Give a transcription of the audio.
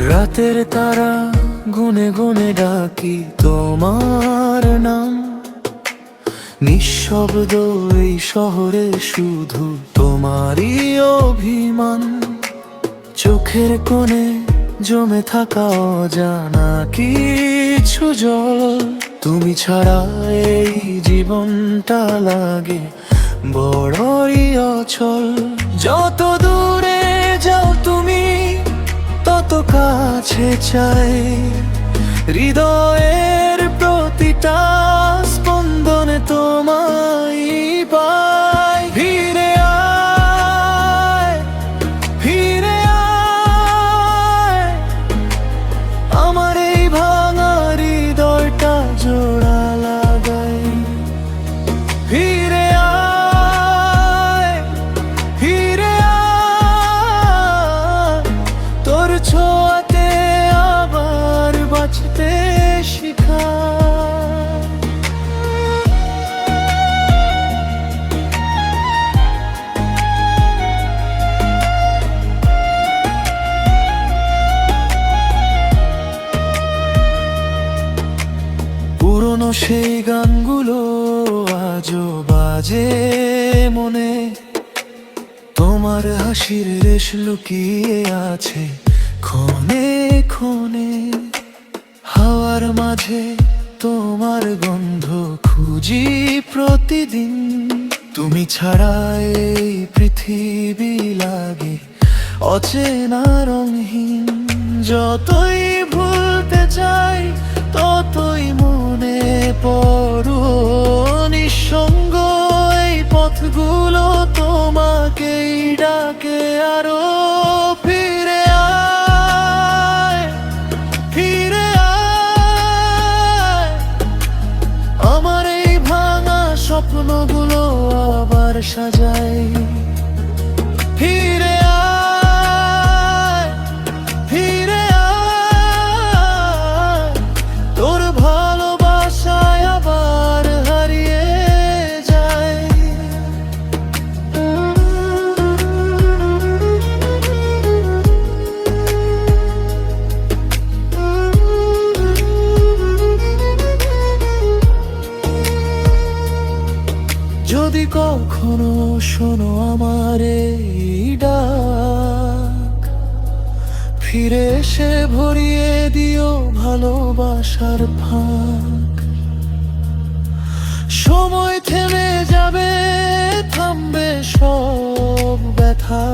রাতের তারা গুনে গুনে ডাকি তোমার নাম, নিঃশব্দ এই শহরে শুধু তোমারই অভিমান। চোখের কোণে জমে থাকা অজানা কিছু জল, তুমি ছাড়া এই জীবনটা লাগে বড়ই অচল। যত দূরে যাও তুমি তত কাছে চাই, হৃদয়ের প্রতিটা স্পন্দনে তোমায় পাই। ফিরে আয়, ফিরে আয়, আমার এই ভাঙা হৃদয়টা জোড়া লাগাই। ফিরে আয়, ফিরে আয়, তোর ছোঁয়াতে আবার বাঁচতে শিখা। পুরনো সেই গানগুলো আজও বাজে মনে, তোমার হাসির রেশ লুকিয়ে আছে ক্ষণে ক্ষণে। হাওয়ার মাঝে তোমার গন্ধ খুঁজি প্রতিদিন, তুমি ছাড়া এই পৃথিবী লাগে অচেনা রঙহীন। যতই ভুলতে চাই ততই মনে পড়ো নিঃসঙ্গ এই পথগুলো তোমাকেই ডাকে আরো। ফিরে আয়, ফিরে আয়, আমার এই ভাঙা স্বপ্নগুলো আবার সাজাই। ফিরে আয়, ফিরে আয়, তোর ভালোবাসায় আবার হারিয়ে যায়। যদি কখনো শোনো আমার এই ডাক, ফিরে এসে ভরিয়ে দিও ভালোবাসার ফাঁক। সময় থেমে যাবে, থামবে সব ব্যথা।